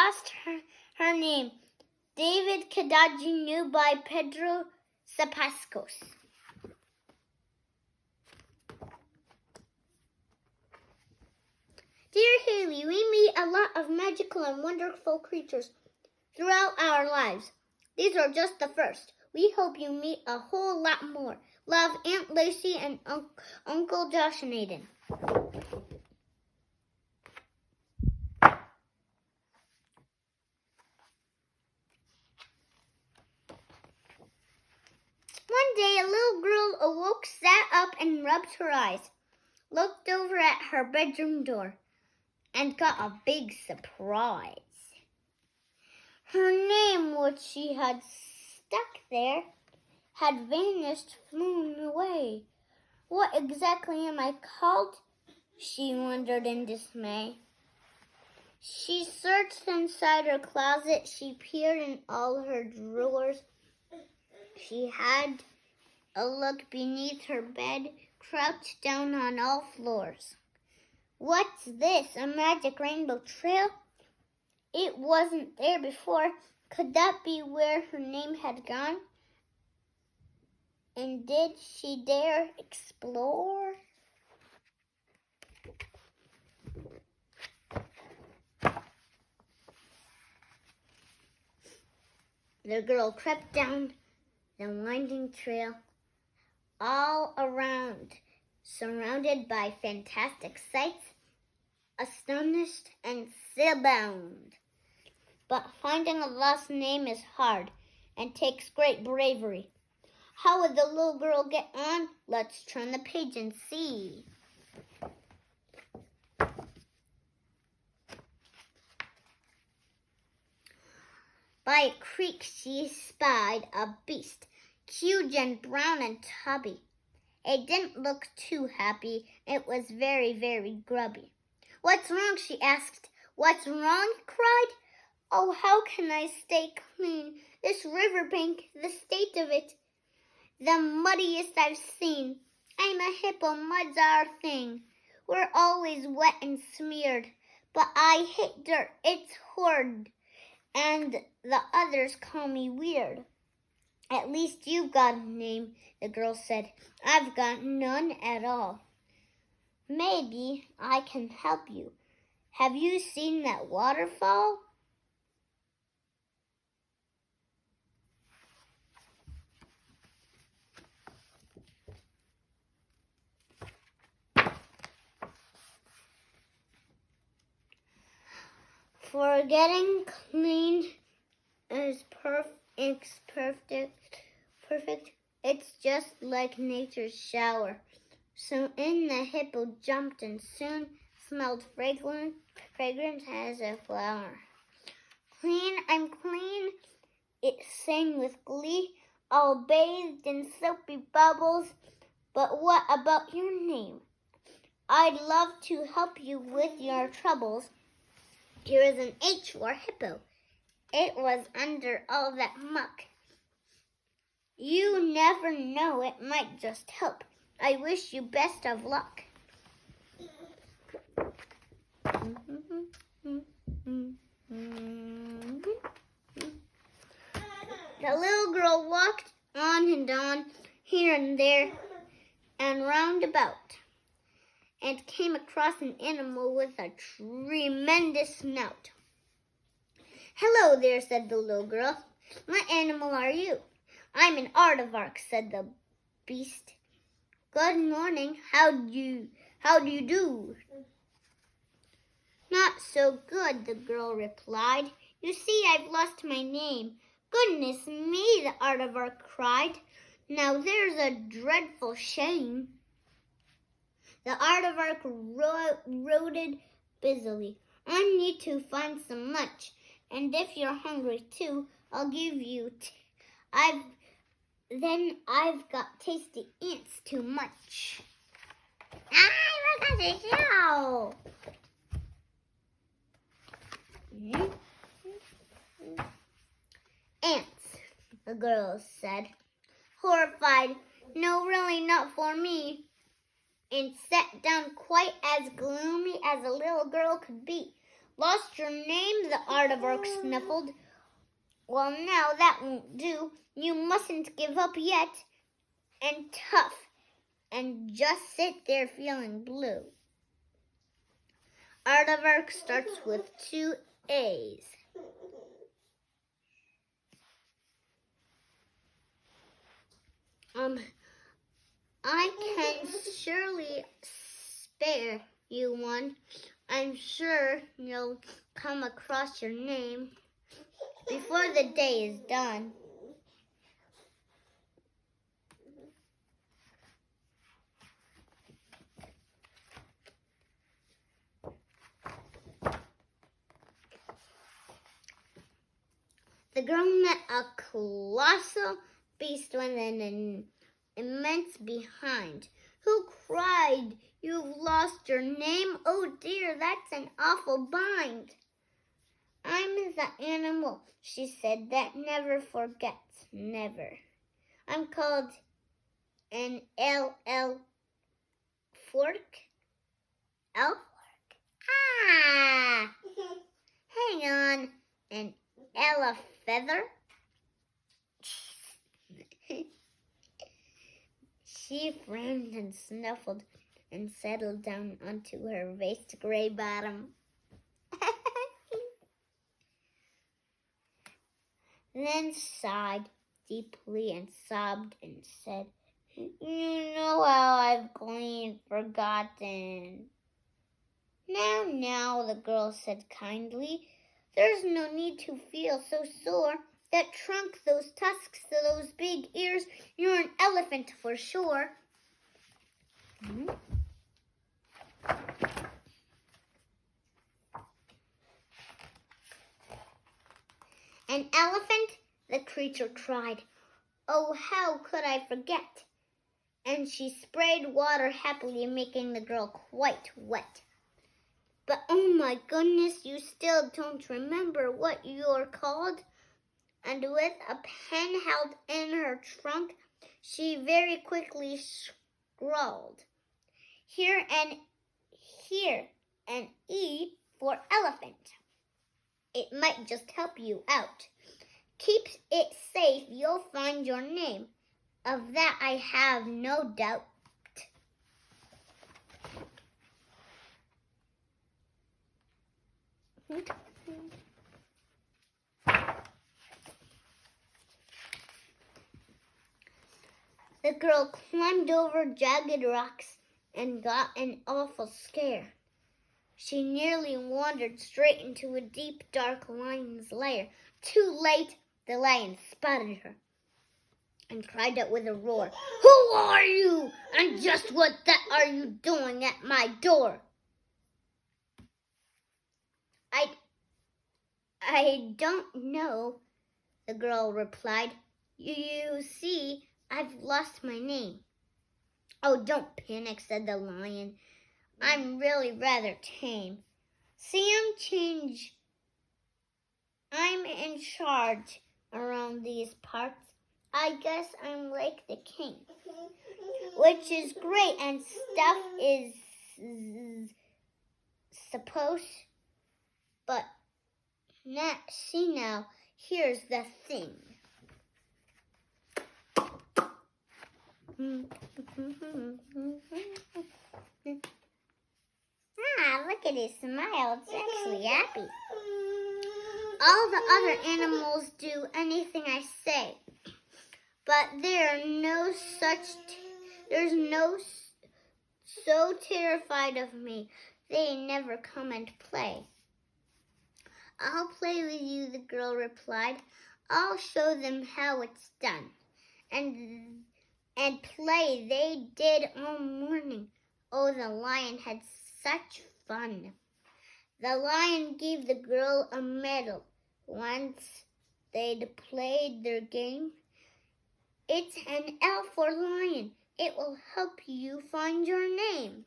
lost her name. David Kadaji New by Pedro Sapascos. Dear Haley, we meet a lot of magical and wonderful creatures throughout our lives. These are just the first. We hope you meet a whole lot more. Love, Aunt Lacey and Uncle Josh and Aiden. One day, a little girl awoke, sat up, and rubbed her eyes, looked over at her bedroom door, and got a big surprise. Her name, which she had stuck there, had vanished, flown away. What exactly am I called? She wondered in dismay. She searched inside her closet. She peered in all her drawers. She had a look beneath her bed, crouched down on all floors. What's this, a magic rainbow trail? It wasn't there before. Could that be where her name had gone? And did she dare explore? The girl crept down the winding trail, all around, surrounded by fantastic sights, astonished and spellbound. But finding a lost name is hard and takes great bravery. How would the little girl get on? Let's turn the page and see. By a creek she spied a beast, huge and brown and tubby. It didn't look too happy. It was very, very grubby. What's wrong? She asked. What's wrong? He cried. Oh, how can I stay clean? This riverbank, the state of it, the muddiest I've seen. I'm a hippo, mud's our thing. We're always wet and smeared, but I hate dirt, it's horrid, and the others call me weird. At least you've got a name, the girl said. I've got none at all. Maybe I can help you. Have you seen that waterfall? For getting clean is perfect. It's just like nature's shower. So in the hippo jumped and soon smelled fragrant as a flower. Clean, I'm clean, it sang with glee, all bathed in soapy bubbles. But what about your name? I'd love to help you with your troubles. Here is an H for hippo. It was under all that muck. You never know, it might just help. I wish you best of luck. The little girl walked on and on, here and there, and round about, and came across an animal with a tremendous snout. Hello there, said the little girl. What animal are you? I'm an aardvark, said the beast. Good morning. How do you do? Not so good, the girl replied. You see, I've lost my name. Goodness me, the aardvark cried. Now there's a dreadful shame. The aardvark rooted busily. I need to find some lunch, and if you're hungry too, I'll give you. I've got tasty ants too much. Look at the show. Ants, the girl said, horrified. No, really not for me. And sat down quite as gloomy as a little girl could be. Lost your name, the aardvark sniffled. Well, now that won't do. You mustn't give up yet. And tough, and just sit there feeling blue. Aardvark starts with 2 A's. I can surely spare you one. I'm sure you'll come across your name before the day is done. The girl met a colossal beast with an immense behind, who cried, "You've lost your name? Oh dear, that's an awful bind." "I'm the animal," she said, "that never forgets, never. I'm called an fork. Fork? Ah! Hang on, an feather?" She frowned and snuffled and settled down onto her waste gray bottom. Then sighed deeply and sobbed and said, "You know how I've clean forgotten." Now, the girl said kindly, "There's no need to feel so sore. That trunk, those tusks, those big ears, you're an elephant for sure." "An elephant?" the creature cried. "Oh, how could I forget?" And she sprayed water happily, making the girl quite wet. "But oh my goodness, you still don't remember what you're called?" And with a pen held in her trunk, she very quickly scrawled, Here an E for elephant. It might just help you out. Keep it safe, you'll find your name. Of that I have no doubt." The girl climbed over jagged rocks and got an awful scare. She nearly wandered straight into a deep, dark lion's lair. Too late, the lion spotted her and cried out with a roar, "Who are you? And just what are you doing at my door?" I don't know," the girl replied. You see, I've lost my name." "Oh, don't panic," said the lion. "I'm really rather tame. See, I'm in charge around these parts. I guess I'm like the king, which is great and stuff is supposed, but see now, here's the thing." Look at his smile. It's actually happy. "All the other animals do anything I say, but there's no so terrified of me. They never come and play." "I'll play with you," the girl replied. "I'll show them how it's done." And play they did all morning. Oh, the lion had such fun. The lion gave the girl a medal once they'd played their game. "It's an L for lion. It will help you find your name."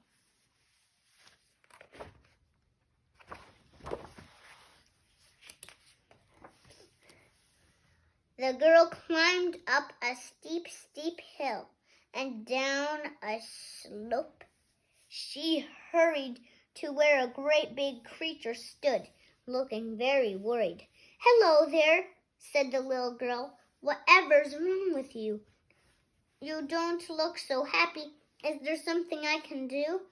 The girl climbed up a steep, steep hill and down a slope. She hurried to where a great big creature stood. looking very worried. "Hello there," said the little girl. "Whatever's wrong with you? You don't look so happy. Is there something I can do?"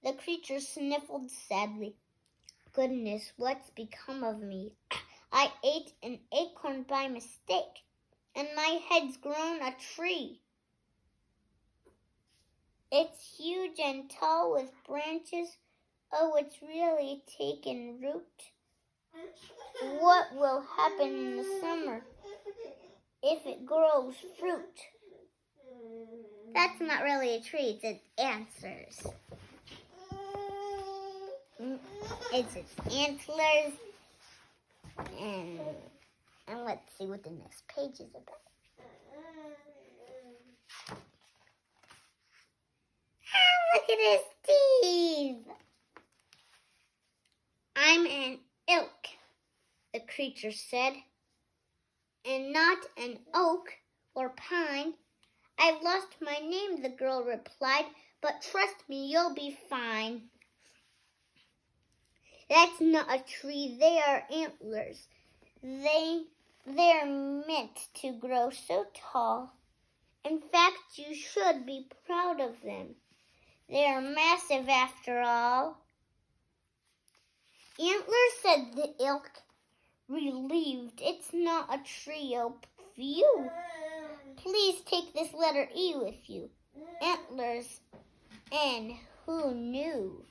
The creature sniffled sadly. "Goodness, what's become of me? I ate an acorn by mistake, and my head's grown a tree. It's huge and tall with branches. Oh, it's really taken root. What will happen in the summer if it grows fruit?" That's not really a tree, it's answers. It's its antlers. And let's see what the next page is about. Look at his teeth. "I'm an elk," the creature said, "and not an oak or pine." "I've lost my name," the girl replied, "but trust me, you'll be fine." "That's not a tree, they are antlers. They're meant to grow so tall. In fact, you should be proud of them. They're massive after all." "Antlers," said the elk, relieved. "It's not a tree, oh phew. Please take this letter E with you. Antlers, and who knew?"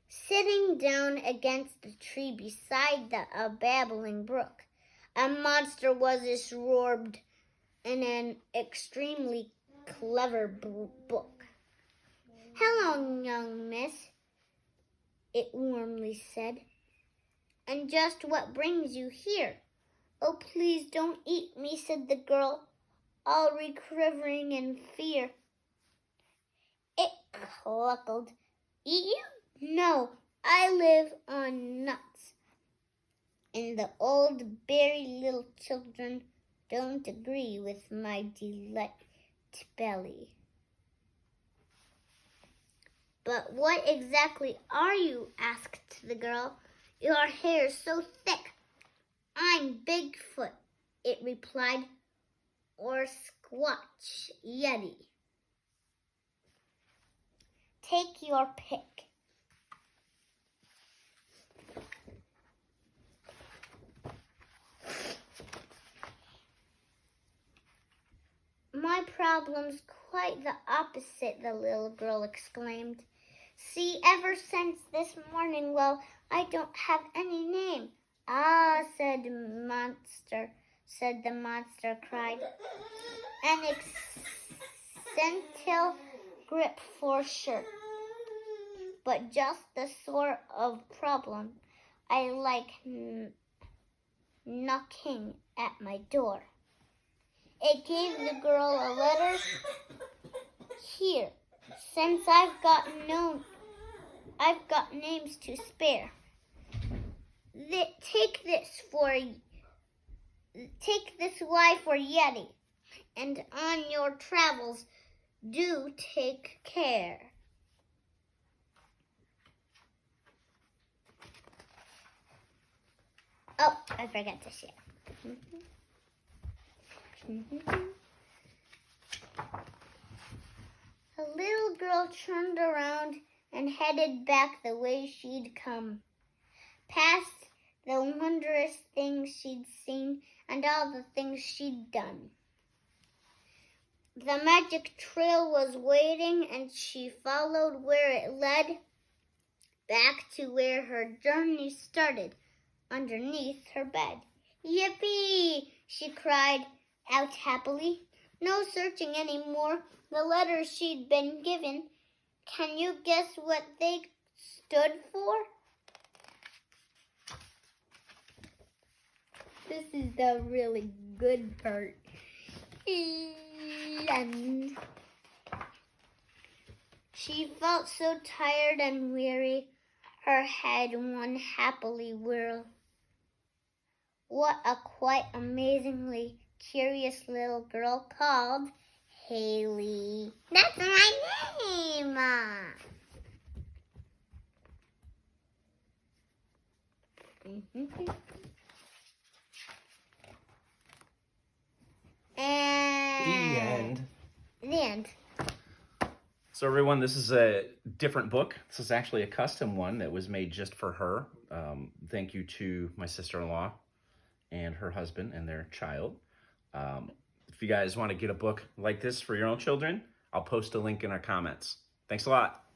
Sitting down against the tree beside a babbling brook, a monster was absorbed in an extremely clever book. "Hello, young miss," it warmly said. "And just what brings you here?" "Oh, please don't eat me," said the girl, all quivering in fear. It cluckled. "Eat you? No, I live on nuts, and the old very little children don't agree with my delight belly." "But what exactly are you?" asked the girl. "Your hair's so thick." "I'm Bigfoot," it replied, "or Squatch Yeti. Take your pick." "My problem's quite the opposite," the little girl exclaimed. "See, ever since this morning, well, I don't have any name." "Ah," said the monster cried. "An essential grip for sure, but just the sort of problem I like knocking at my door." It gave the girl a letter. "Here, since I've got names to spare. Take this Y for Yeti, and on your travels, do take care." Oh, I forgot to share. The little girl turned around and headed back the way she'd come, past the wondrous things she'd seen and all the things she'd done. The magic trail was waiting, and she followed where it led, back to where her journey started, underneath her bed. "Yippee!" she cried out happily. No searching any more. The letters she'd been given, can you guess what they stood for? This is the really good part. And she felt so tired and weary, her head one happily whirl. What a quite amazingly curious little girl called Haley. That's my name. And the end. So everyone, this is a different book. This is actually a custom one that was made just for her. Thank you to my sister-in-law and her husband and their child. If you guys want to get a book like this for your own children, I'll post a link in our comments. Thanks a lot.